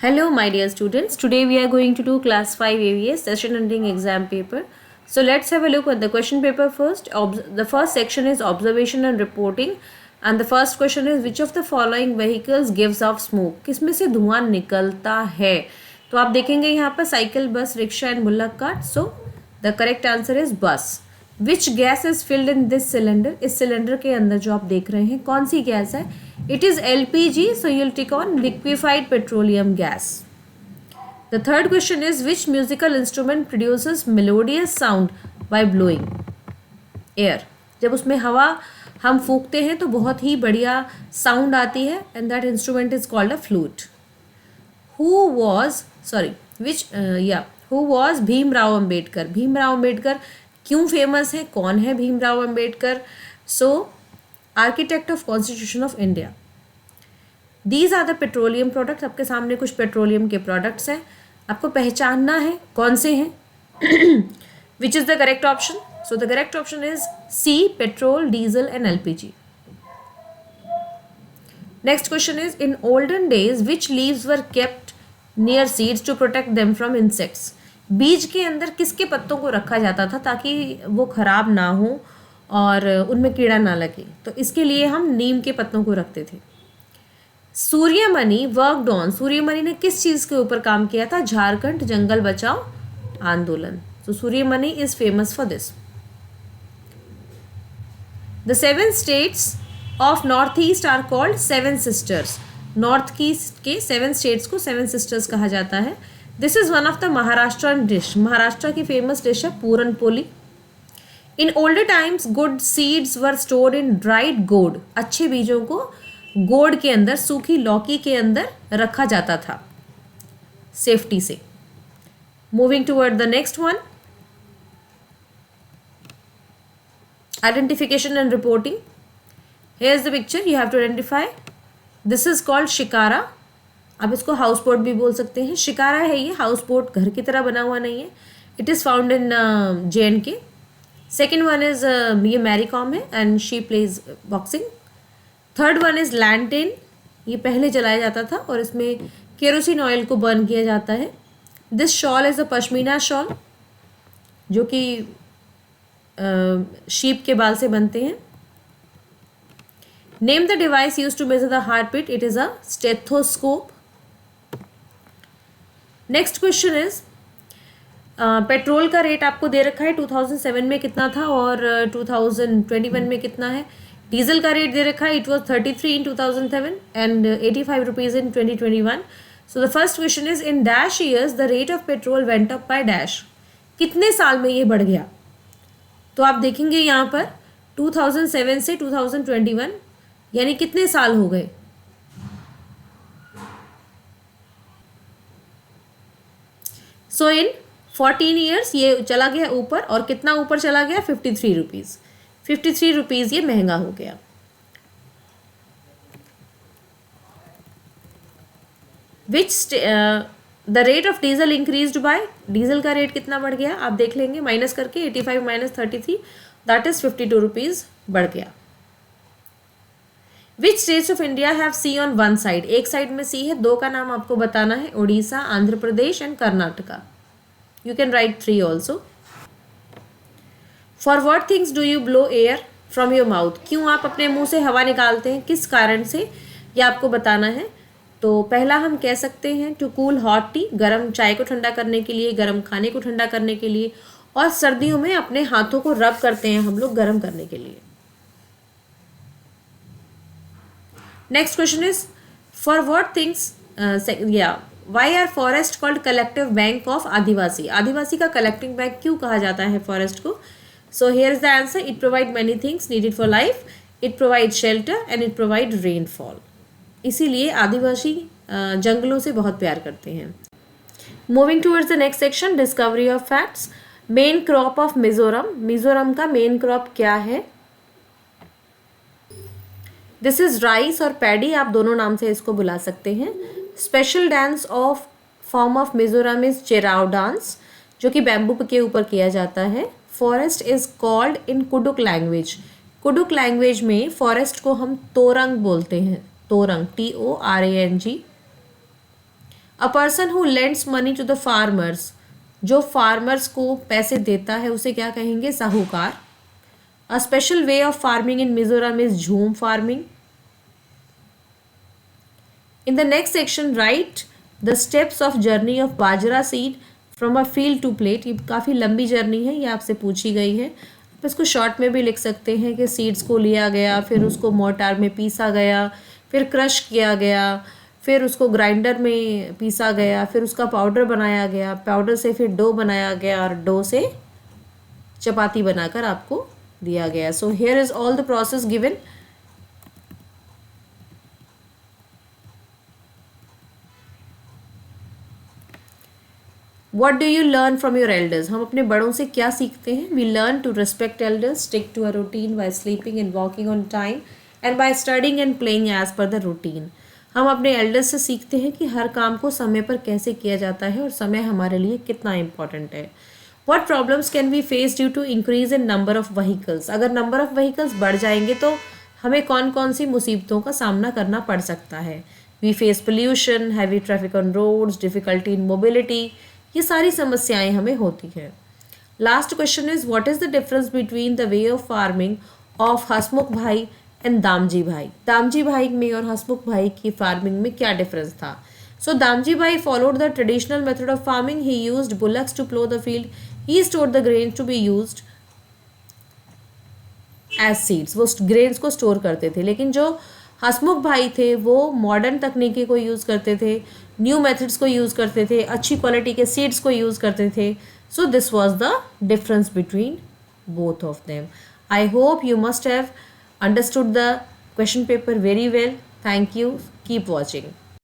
Hello, my dear students. Today we are going to do class 5 AVS session ending exam paper. So let's have a look at the question paper first. The first section is observation and reporting. And the first question is which of the following vehicles gives off smoke? किसमें से धुआं निकलता है? तो आप देखेंगे यहाँ पर cycle, bus, rickshaw and bullock cart. So the correct answer is bus. Which gas is filled in this cylinder? इस सिलेंडर के अंदर जो आप देख रहे हैं कौन सी गैस है? It is LPG, so you'll tick on liquefied petroleum gas. The third question is which musical instrument produces melodious sound by blowing air? जब उसमें हवा हम फूंकते हैं तो बहुत ही बढ़िया साउंड आती है and that instrument is called a flute. Who was Bhimrao Ambedkar? Bhimrao Ambedkar क्यों फेमस है? कौन है Bhimrao Ambedkar? So architect of constitution of India. These are the petroleum products. आपके सामने कुछ पेट्रोलियम के प्रोडक्ट्स हैं, आपको पहचानना है कौन से हैं. Which is the correct option? So the correct option is C, petrol, diesel and LPG. Next question is in olden days which leaves were kept near seeds to protect them from insects. बीज के अंदर किसके पत्तों को रखा जाता था ताकि वो खराब ना हो और उनमें कीड़ा ना लगे? तो इसके लिए हम नीम के पत्तों को रखते थे. Suryamani worked on. सूर्यमणि ने किस चीज़ के ऊपर काम किया था? झारखंड जंगल बचाओ आंदोलन. तो Suryamani is famous for this. The 7 states of north east are called 7 sisters. North east के 7 स्टेट्स को 7 सिस्टर्स कहा जाता है. This is one of the Maharashtra dish. Maharashtra की फेमस डिश है puran poli. In older times good seeds were stored in dried gourd. अच्छे बीजों को गोड के अंदर, सूखी लौकी के अंदर रखा जाता था सेफ्टी से. Moving toward the next one, identification and reporting. Here is the picture, you have to identify. This is called shikara. आप इसको हाउस बोट भी बोल सकते हैं. शिकारा है ये, हाउस बोट घर की तरह बना हुआ नहीं है. It is found in JNK. Second one is ये मैरी कॉम है and she plays boxing. Third one is lantern. ये पहले जलाया जाता था और इसमें केरोसिन ऑयल को बर्न किया जाता है. This shawl is a pashmina shawl जो कि शीप के बाल से बनते हैं. Name the device use to measure the heart beat. It is a stethoscope. Next question is petrol का रेट आपको दे रखा है 2007 में कितना था और 2021 में कितना है. डीजल का रेट दे रखा है, it was 33 in 2007 and 85 rupees in 2021. So the first question is in dash years the rate of petrol went up by dash. कितने साल में ये बढ़ गया? तो आप देखेंगे यहाँ पर 2007 से 2021 यानी कितने साल हो गए? सो इन 14 ईयर्स ये चला गया ऊपर. और कितना ऊपर चला गया? 53 रुपीज़. 53 रुपीज़ ये महंगा हो गया. Which the rate of diesel increased by. Diesel का रेट कितना बढ़ गया आप देख लेंगे माइनस करके. 85 माइनस 33 दैट इज 52 रुपीज़ बढ़ गया. Which states of India have sea on one side. एक साइड में सी है, दो का नाम आपको बताना है. Orissa, Andhra Pradesh and Karnataka. You can write 3 also. For what things do you blow air from your mouth? क्यों आप अपने मुंह से हवा निकालते हैं, किस कारण से, यह आपको बताना है. तो पहला हम कह सकते हैं टू कूल हॉट टी. गर्म चाय को ठंडा करने के लिए, गर्म खाने को ठंडा करने के लिए. और सर्दियों में अपने हाथों को रब करते हैं हम लोग गर्म करने के लिए. Next question is for what things Why are forest called collective bank of आदिवासी. आदिवासी का कलेक्टिंग बैंक क्यों कहा जाता है फॉरेस्ट को? So here is the answer. It provide many things needed for life. It provide shelter and it provide rainfall. इसीलिए आदिवासी जंगलों से बहुत प्यार करते हैं. Moving towards the next section, discovery of facts. Main crop of Mizoram. Mizoram का main crop क्या है? दिस इज राइस और पैडी. आप दोनों नाम से इसको बुला सकते हैं. Special dance of form of Mizoram is Cheraw dance जो कि बैम्बू के ऊपर किया जाता है. Forest is called in Kurukh language. Kurukh language में फॉरेस्ट को हम तोरंग बोलते हैं. तोरंग, TORANG. A person who lends money to the farmers, जो फार्मर्स को पैसे देता है उसे क्या कहेंगे? साहूकार. A special way of farming in Mizoram is झूम farming. In the next section, write the steps of journey of bajra seed from a field to plate. ये काफ़ी लंबी जर्नी है, ये आपसे पूछी गई है. आप इसको शॉर्ट में भी लिख सकते हैं कि सीड्स को लिया गया, फिर उसको मोर्टार में पीसा गया, फिर क्रश किया गया, फिर उसको ग्राइंडर में पीसा गया, फिर उसका पाउडर बनाया गया, पाउडर से फिर डो बनाया गया और डो से चपाती बनाकर आपको दिया गया. So here is all the process given. What do you learn from your elders? हम अपने बड़ों से क्या सीखते हैं? We learn to respect elders, stick to a routine by sleeping and walking on time and by studying and playing as per the routine. हम अपने elders से सीखते हैं कि हर काम को समय पर कैसे किया जाता है और समय हमारे लिए कितना इम्पॉर्टेंट है. What problems can be face due to increase in number of vehicles? अगर नंबर ऑफ व्हीकल्स बढ़ जाएंगे तो हमें कौन कौन सी मुसीबतों का सामना करना पड़ सकता है? We face pollution, heavy traffic on roads, difficulty in mobility. ये सारी समस्याएं हमें होती हैं. Last question is what is the difference between the way of farming of Hasmukh bhai and Damji भाई? दामजी भाई में और हसमुख भाई की फार्मिंग में क्या डिफरेंस था? So Damji bhai followed the traditional method of farming. He used bullocks to plough the field. He stored the grain to be used as seeds. वो ग्रेन्स को स्टोर करते थे. लेकिन जो हसमुख भाई थे वो मॉडर्न तकनीकी को यूज़ करते थे, न्यू मेथड्स को यूज़ करते थे, अच्छी क्वालिटी के सीड्स को यूज़ करते थे. So this was the difference between both of them. I hope you must have understood the question paper very well. Thank you. Keep watching.